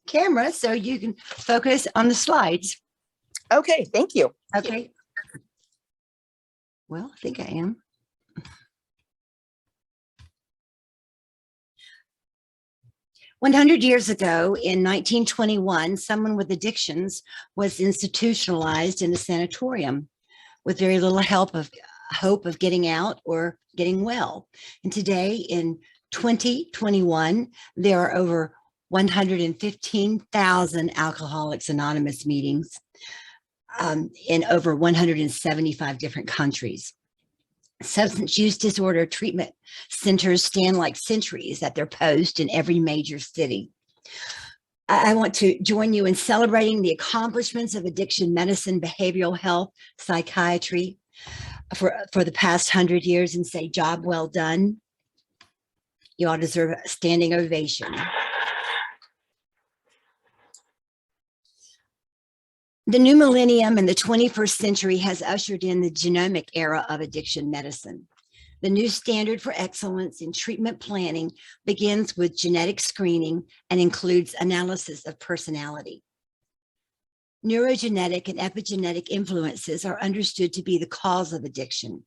camera so you can focus on the slides. Okay, thank you. Okay. Well, I think I am. "100 years ago, in 1921, someone with addictions was institutionalized in a sanatorium with very little hope of getting out or getting well. And today, in 2021, there are over 115,000 Alcoholics Anonymous meetings in over 175 different countries. Substance use disorder treatment centers stand like sentries at their post in every major city. I want to join you in celebrating the accomplishments of addiction medicine, behavioral health, psychiatry for the past 100 years and say, job well done. You all deserve a standing ovation. The new millennium and the 21st century has ushered in the genomic era of addiction medicine. The new standard for excellence in treatment planning begins with genetic screening and includes analysis of personality. Neurogenetic and epigenetic influences are understood to be the cause of addiction.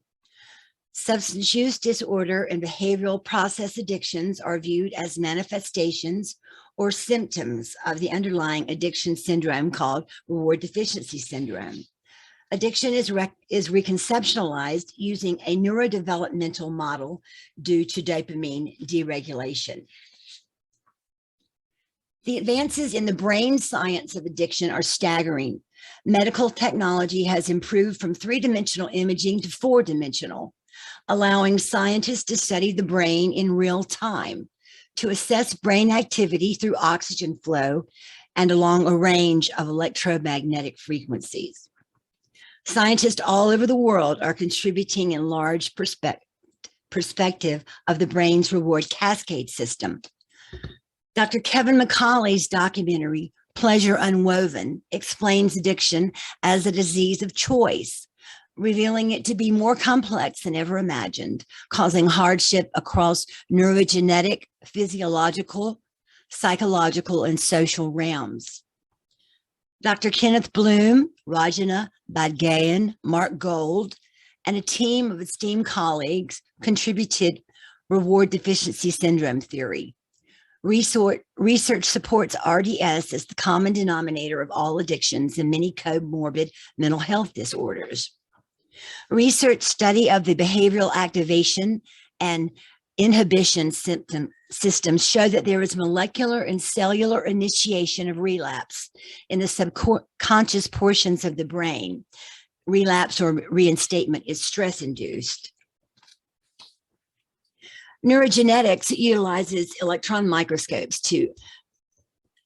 Substance use disorder and behavioral process addictions are viewed as manifestations or symptoms of the underlying addiction syndrome called Reward Deficiency Syndrome. Addiction is reconceptualized using a neurodevelopmental model due to dopamine deregulation. The advances in the brain science of addiction are staggering. Medical technology has improved from three-dimensional imaging to four-dimensional, allowing scientists to study the brain in real time, to assess brain activity through oxygen flow and along a range of electromagnetic frequencies. Scientists all over the world are contributing in large perspective of the brain's reward cascade system. Dr. Kevin McCauley's documentary, Pleasure Unwoven, explains addiction as a disease of choice, revealing it to be more complex than ever imagined, causing hardship across neurogenetic, physiological, psychological, and social realms. Dr. Kenneth Bloom, Rajana Badgayan, Mark Gold, and a team of esteemed colleagues contributed Reward Deficiency Syndrome theory. Research supports RDS as the common denominator of all addictions and many comorbid mental health disorders. Research study of the behavioral activation and inhibition systems show that there is molecular and cellular initiation of relapse in the subconscious portions of the brain. Relapse or reinstatement is stress-induced. Neurogenetics utilizes electron microscopes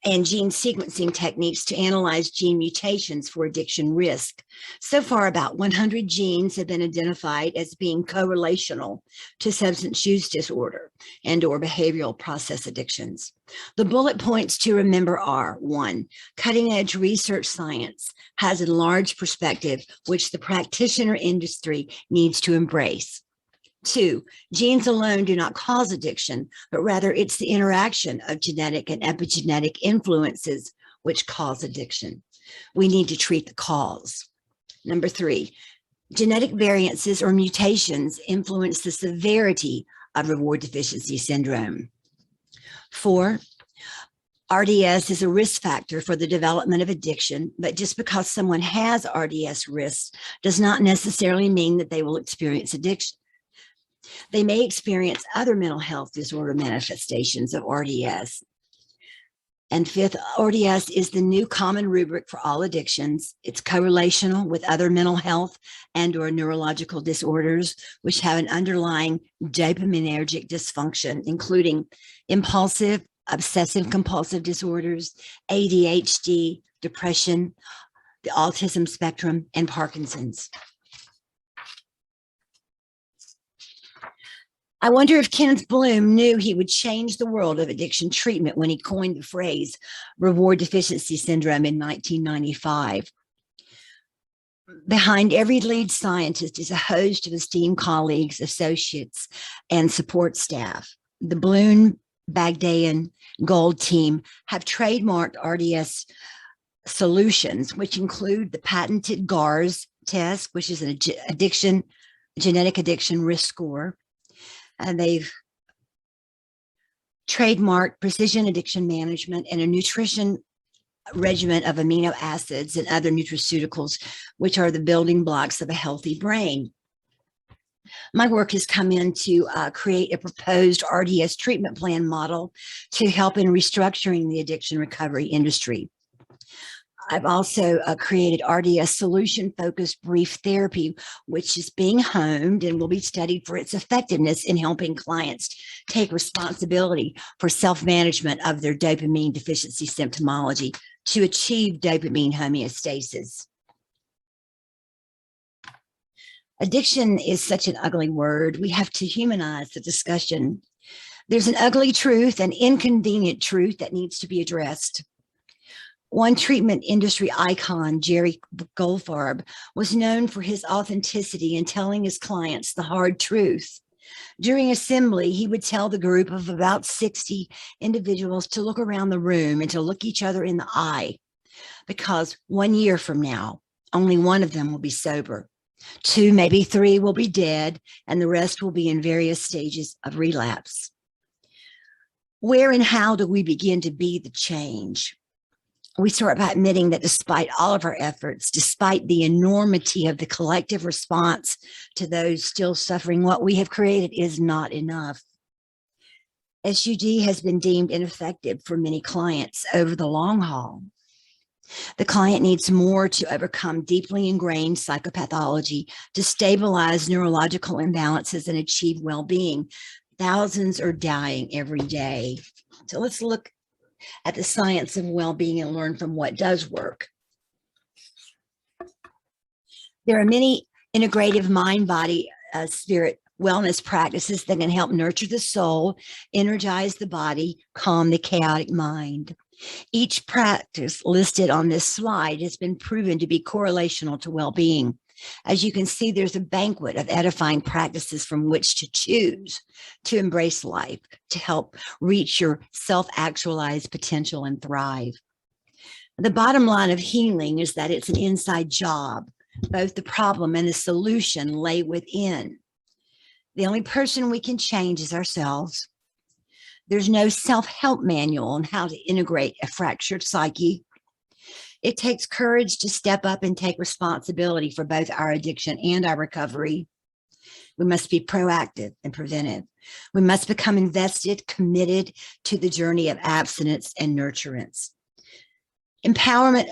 and gene sequencing techniques to analyze gene mutations for addiction risk. So far, about 100 genes have been identified as being correlational to substance use disorder and/or behavioral process addictions. The bullet points to remember are: 1, cutting-edge research science has a large perspective which the practitioner industry needs to embrace. 2, genes alone do not cause addiction, but rather it's the interaction of genetic and epigenetic influences which cause addiction. We need to treat the cause. Number 3, genetic variances or mutations influence the severity of reward deficiency syndrome. 4, RDS is a risk factor for the development of addiction, but just because someone has RDS risks does not necessarily mean that they will experience addiction. They may experience other mental health disorder manifestations of RDS. And 5th, RDS is the new common rubric for all addictions. It's correlational with other mental health and/or neurological disorders, which have an underlying dopaminergic dysfunction, including impulsive, obsessive compulsive disorders, ADHD, depression, the autism spectrum, and Parkinson's. I wonder if Kenneth Bloom knew he would change the world of addiction treatment when he coined the phrase reward deficiency syndrome in 1995. Behind every lead scientist is a host of esteemed colleagues, associates, and support staff. The Bloom Bagdayan Gold team have trademarked RDS solutions, which include the patented GARS test, which is an genetic addiction risk score. And they've trademarked precision addiction management and a nutrition regimen of amino acids and other nutraceuticals, which are the building blocks of a healthy brain. My work has come in to create a proposed RDS treatment plan model to help in restructuring the addiction recovery industry. I've also created RDS solution-focused brief therapy, which is being honed and will be studied for its effectiveness in helping clients take responsibility for self-management of their dopamine deficiency symptomology to achieve dopamine homeostasis. Addiction is such an ugly word. We have to humanize the discussion. There's an ugly truth, an inconvenient truth that needs to be addressed. One treatment industry icon, Jerry Goldfarb, was known for his authenticity in telling his clients the hard truth. During assembly, he would tell the group of about 60 individuals to look around the room and to look each other in the eye, because 1 year from now, only one of them will be sober. 2, maybe 3 will be dead, and the rest will be in various stages of relapse. Where and how do we begin to be the change? We start by admitting that despite all of our efforts, despite the enormity of the collective response to those still suffering, what we have created is not enough. SUD has been deemed ineffective for many clients over the long haul. The client needs more to overcome deeply ingrained psychopathology, to stabilize neurological imbalances and achieve well-being. Thousands are dying every day. So let's look at the science of well-being and learn from what does work. There are many integrative mind, body, spirit wellness practices that can help nurture the soul, energize the body, calm the chaotic mind. Each practice listed on this slide has been proven to be correlational to well-being. As you can see, there's a banquet of edifying practices from which to choose to embrace life, to help reach your self-actualized potential and thrive. The bottom line of healing is that it's an inside job. Both the problem and the solution lay within. The only person we can change is ourselves. There's no self-help manual on how to integrate a fractured psyche. It takes courage to step up and take responsibility for both our addiction and our recovery. We must be proactive and preventive. We must become invested, committed to the journey of abstinence and nurturance. Empowerment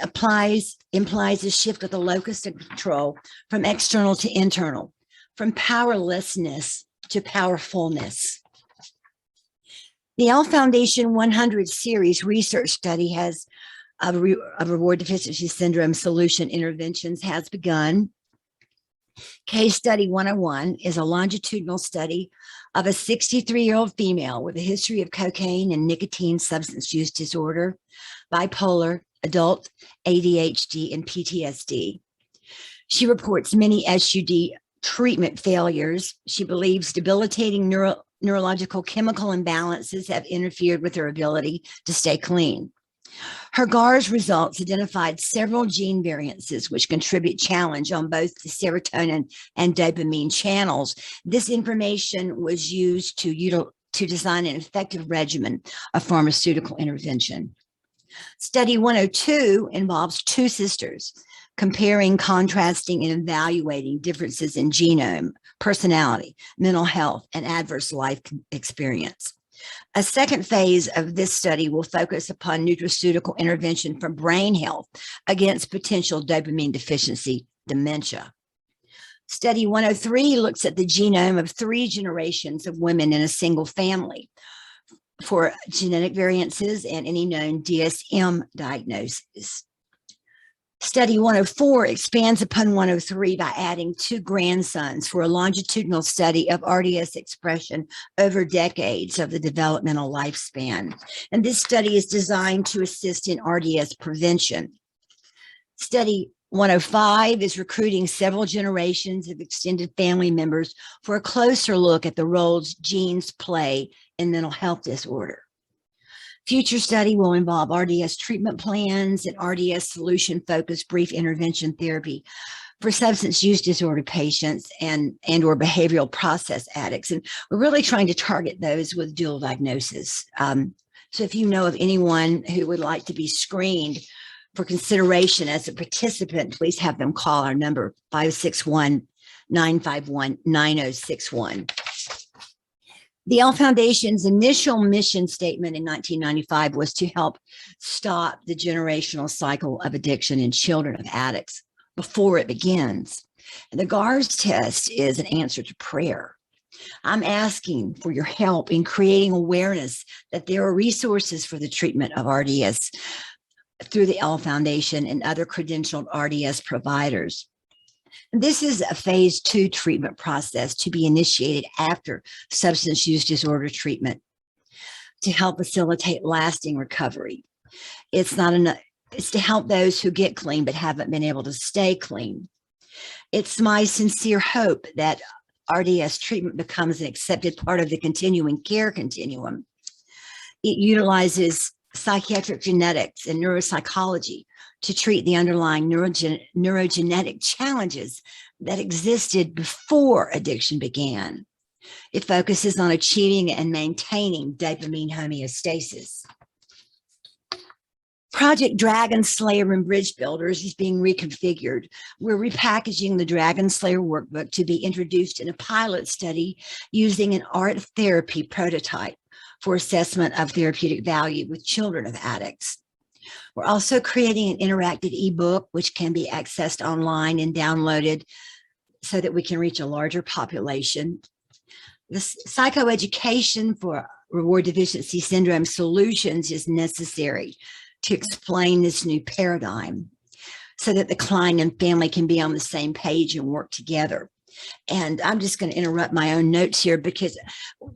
implies a shift of the locus of control from external to internal, from powerlessness to powerfulness. The Elle Foundation 100 series research study has of Reward Deficiency Syndrome solution interventions has begun. Case Study 101 is a longitudinal study of a 63-year-old female with a history of cocaine and nicotine substance use disorder, bipolar, adult ADHD, and PTSD. She reports many SUD treatment failures. She believes debilitating neurological chemical imbalances have interfered with her ability to stay clean. Her GARS results identified several gene variances which contribute challenge on both the serotonin and dopamine channels. This information was used to design an effective regimen of pharmaceutical intervention. Study 102 involves 2 sisters comparing, contrasting, and evaluating differences in genome, personality, mental health, and adverse life experience. A second phase of this study will focus upon nutraceutical intervention for brain health against potential dopamine deficiency dementia. Study 103 looks at the genome of 3 generations of women in a single family for genetic variances and any known DSM diagnoses. Study 104 expands upon 103 by adding 2 grandsons for a longitudinal study of RDS expression over decades of the developmental lifespan. And this study is designed to assist in RDS prevention. Study 105 is recruiting several generations of extended family members for a closer look at the roles genes play in mental health disorder. Future study will involve RDS treatment plans and RDS solution-focused brief intervention therapy for substance use disorder patients and or behavioral process addicts. And we're really trying to target those with dual diagnosis. So if you know of anyone who would like to be screened for consideration as a participant, please have them call our number 561-951-9061. The Elle Foundation's initial mission statement in 1995 was to help stop the generational cycle of addiction in children of addicts before it begins. And the GARS test is an answer to prayer. I'm asking for your help in creating awareness that there are resources for the treatment of RDS through the Elle Foundation and other credentialed RDS providers. This is a phase 2 treatment process to be initiated after substance use disorder treatment to help facilitate lasting recovery. It's not enough. It's to help those who get clean but haven't been able to stay clean. It's my sincere hope that RDS treatment becomes an accepted part of the continuing care continuum. It utilizes psychiatric genetics and neuropsychology to treat the underlying neurogenetic challenges that existed before addiction began. It focuses on achieving and maintaining dopamine homeostasis. Project Dragon Slayer and Bridge Builders is being reconfigured. We're repackaging the Dragon Slayer workbook to be introduced in a pilot study using an art therapy prototype for assessment of therapeutic value with children of addicts. We're also creating an interactive ebook, which can be accessed online and downloaded so that we can reach a larger population. The psychoeducation for Reward Deficiency Syndrome solutions is necessary to explain this new paradigm so that the client and family can be on the same page and work together. And I'm just going to interrupt my own notes here because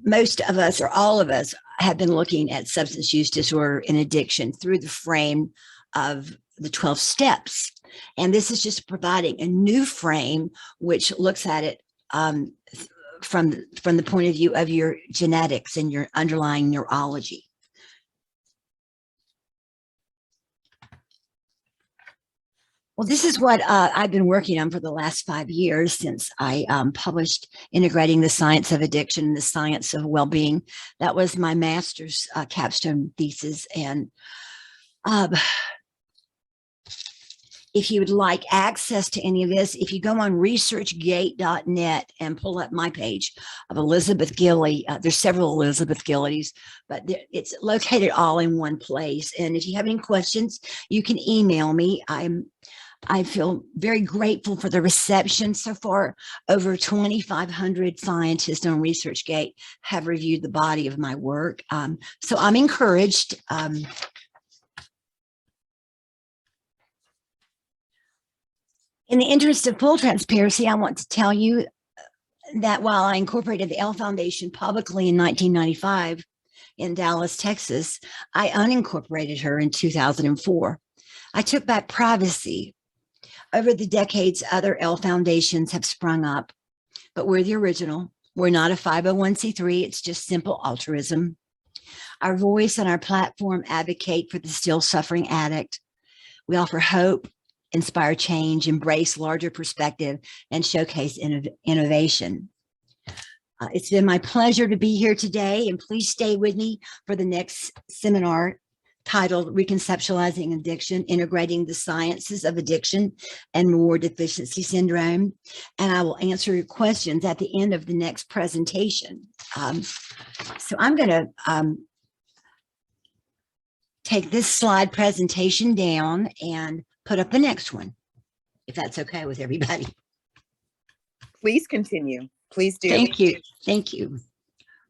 most of us or all of us have been looking at substance use disorder and addiction through the frame of the 12 steps. And this is just providing a new frame which looks at it from the point of view of your genetics and your underlying neurology. Well, this is what I've been working on for the last 5 years since I published Integrating the Science of Addiction and the Science of Wellbeing. That was my master's capstone thesis. And if you would like access to any of this, if you go on researchgate.net and pull up my page of Elizabeth Gilley, there's several Elizabeth Gilleys, but it's located all in one place. And if you have any questions, you can email me. I feel very grateful for the reception so far. Over 2,500 scientists on ResearchGate have reviewed the body of my work. So I'm encouraged. In the interest of full transparency, I want to tell you that while I incorporated the Elle Foundation publicly in 1995 in Dallas, Texas, I unincorporated her in 2004. I took back privacy. Over the decades, other Elle Foundations have sprung up, but we're the original. We're not a 501c3. It's just simple altruism. Our voice and our platform advocate for the still suffering addict. We offer hope, inspire change, embrace larger perspective, and showcase innovation. It's been my pleasure to be here today, and please stay with me for the next seminar titled Reconceptualizing Addiction, Integrating the Sciences of Addiction and Reward Deficiency Syndrome. And I will answer your questions at the end of the next presentation. So I'm going to take this slide presentation down and put up the next one, if that's okay with everybody. Please continue. Please do. Thank you. Thank you.